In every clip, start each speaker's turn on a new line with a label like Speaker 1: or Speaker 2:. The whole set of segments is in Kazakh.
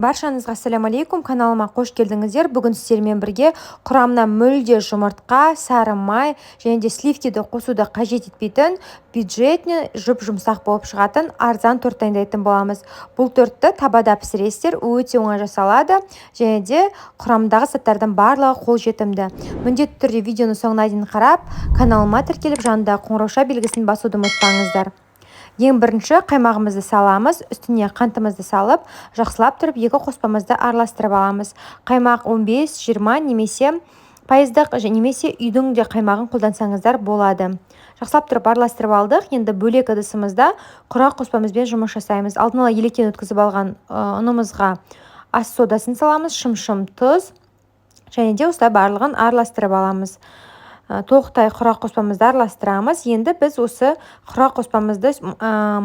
Speaker 1: Баршаңызға ассалаумалейкум, каналыма қош келдіңіздер. Бүгін сіздермен бірге құрамына мүлде жұмыртқа, сары май және де сливкиді қосуды қажет етпейтін бюджетный жұп-жұмсақ болып шығатын арзан торт дайындайтын боламыз. Бұл тортты табада пісіресіздер, өте оңай жасалады және де құрамындағы заттардың барлығы қолжетімді. Міндетті түрде видеоны соңына дейін қарап, каналыма тіркеліп жанындағы қоңырауша белгісін басуды ұмытпаңыздар. Ең бірінші қаймағымызды саламыз, үстіне қантымызды салып, жақсылап тұрып екі қоспамызды араластырып аламыз. Қаймақ 15-20 немесе пайыздық немесе үйдің де қаймағын қолдансаңыздар болады. Жақсылап тұрып араластырып алдық. Енді бөлек ыдысымызда құрақ қоспамызбен жұмыс жасаймыз. Алдын ала електен өткізіп алған ұнымызға ас содасын саламыз, шым-шым тұз және де осылай барлығын араластырып аламыз. Толықтай құрақ қоспамызды араластырамыз. Енді біз осы құрақ қоспамызды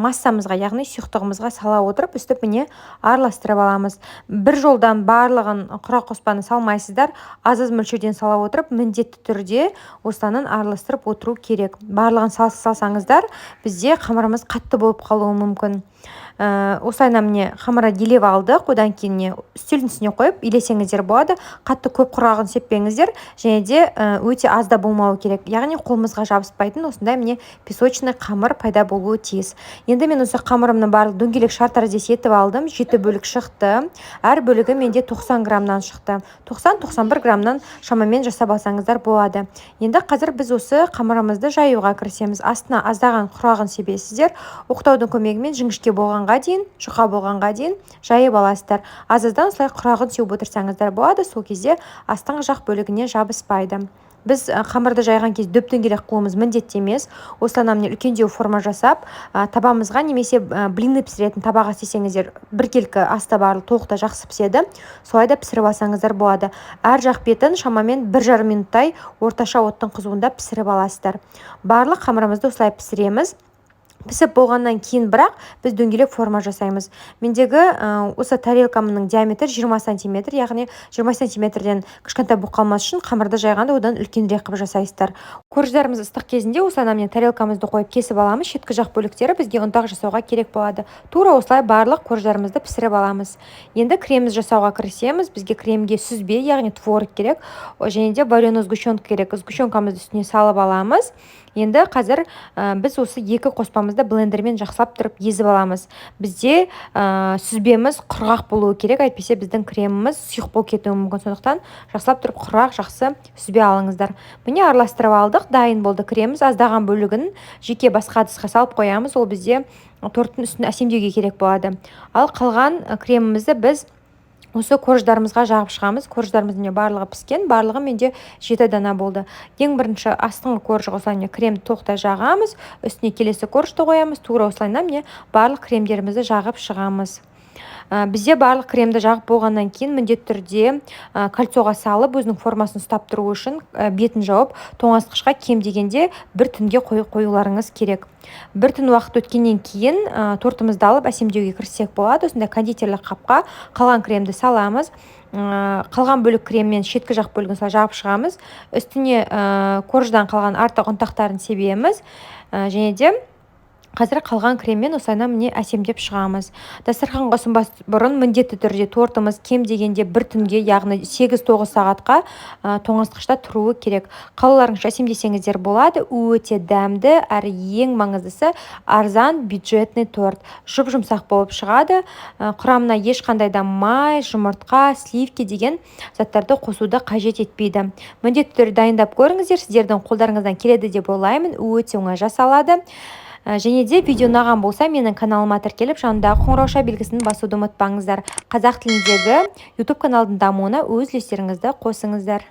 Speaker 1: массамызға, яғни сұйықтығымызға сала отырып, үстіп міне араластырып аламыз. Бір жолдан барлығын құрақ қоспаны салмайсыздар, аз-аз мөлшерден сала отырып, міндетті түрде осылайынан араластырып отыру керек. Барлығын салсаңыздар, бізде қамырымыз қатты болып қалуы мүмкін. Осылайынан міне қамыры елеп алдық, одан кейін үстелдің үстіне қойып елесеңіздер болады. Қатты көп құрағын сеппеңіздер және де өте аз да болмауы керек. Яғни қолымызға жабыспайтын осындай міне песочный қамыр пайда болуы тиіс. Енді мен осы қамырымның барлық дөңгелек шар тәріздес етіп алдым. 7 бөлік шықты. Әр бөлігі менде 90 граммнан шықты. 90-91 граммнан шамамен жасап алсаңыздар болады. Енді қазір біз осы қамырымызды жаюға кірісеміз. Астына аздаған құрағын себесіздер. Оқтаудың көмегімен жіңішке болғанға дейін, жұқа болғанға дейін жайып аласыздар. Аз-аздан осылай құрағын сеуіп отырсаңыздар болады. Сол кезде астыңғы жақ бөлігіне жабыспайды. Біз қамырды жайған кезде дөп-дөңгелек қылуымыз міндетті емес. Осылайынан міне үлкендеу форма жасап, табамызға немесе блинді пісіретін табаға істесеңіздер, біркелкі асты барлығы толықтай жақсы піседі. Солай да пісіріп алсаңыздар болады. Әр жақ бетін шамамен 1,5 минуттай орташа оттың қызуында пісіріп аласыздар. Барлық қамырымызды осылай пісіреміз. Пісіп болғаннан кейін бірақ біз дөңгелек форма жасаймыз. Мендегі осы тарелкамның диаметрі 20 см, яғни 20 см-ден кішкентай болып қалмас үшін қамырды жайғанда одан үлкенірек қылып жасайсыздар. Корждарымыз ыстық кезінде осылайынан міне тарелкамызды қойып кесіп аламыз. Шеткі жақ бөліктері бізге ұнтақ жасауға керек болады. Тура осылай барлық корждарымызды пісіріп аламыз. Енді креміз жасауға кірісеміз. Бізге кремге сүзбе, яғни творог керек, және де вареный сгущенка керек. Сгущенкамызды үстіне салып аламыз. Енді қазір біз осы екі қоспамызды блендермен жақсылап тұрып езіп аламыз. Бізде сүзбеміз құрғақ болуы керек, әйтпесе біздің креміміз сұйық болып кетуі мүмкін. Сондықтан жақсылап тұрып құрақ жақсы сүзбе алыңыздар. Міне араластырып алдық, дайын болды креміміз. Аздаған бөлігін жеке басқа ыдысқа салып қоямыз. Ол бізде торттың үстін әсемдеуге керек болады. Ал қалған кремімізді біз осы корждарымызға жағып шығамыз. Корждарымыздың барлығы піскен, барлығы менде 7 дана болды. Ең бірінші астыңғы коржға осылайынан кремді тоқтай жағамыз, үстіне келесі коржды қоямыз. Тура осылайынан міне барлық кремдерімізді жағып шығамыз. Бізде барлық кремді жағып болғаннан кейін міндетті түрде кольцоға салып, өзінің формасын ұстап тұру үшін бетін жауып, тоңазытқышқа кем дегенде бір түнге қоюларыңыз керек. Бір түн уақыт өткеннен кейін тортымызды алып әсемдеуге кіріссек болады. Осындай кондитерлік қапқа қалған кремді саламыз. Қалған бөлік креммен шеткі жақ бөлігін жағып шығамыз. Үстіне корждан қалған артық ұнтақтарын себеміз және де қазір қалған креммен осылайынан міне әсемдеп шығамыз. Дастарханға ұсынбас бұрын міндетті түрде тортымыз кем дегенде бір түнге, яғни 8-9 сағатқа тоңазытқышта тұруы керек. Қалаларыңызша әсемдесеңіздер болады. Өте дәмді, әрі ең маңыздысы арзан бюджетный торт. Жұп-жұмсақ болып шығады. Құрамына ешқандай да май, жұмыртқа, сливки деген заттарды қосуды қажет етпейді. Міндетті түрде дайындап көріңіздер. Сіздердің қолдарыңыздан келеді деп ойлаймын. Өте оңай жасалады. Және де видео ұнаған болса, менің каналыма тіркеліп, жанындағы қоңырауша белгісін басуды ұмытпаңыздар. Қазақ тіліндегі YouTube каналдың дамуына өз үлестеріңізді қосыңыздар.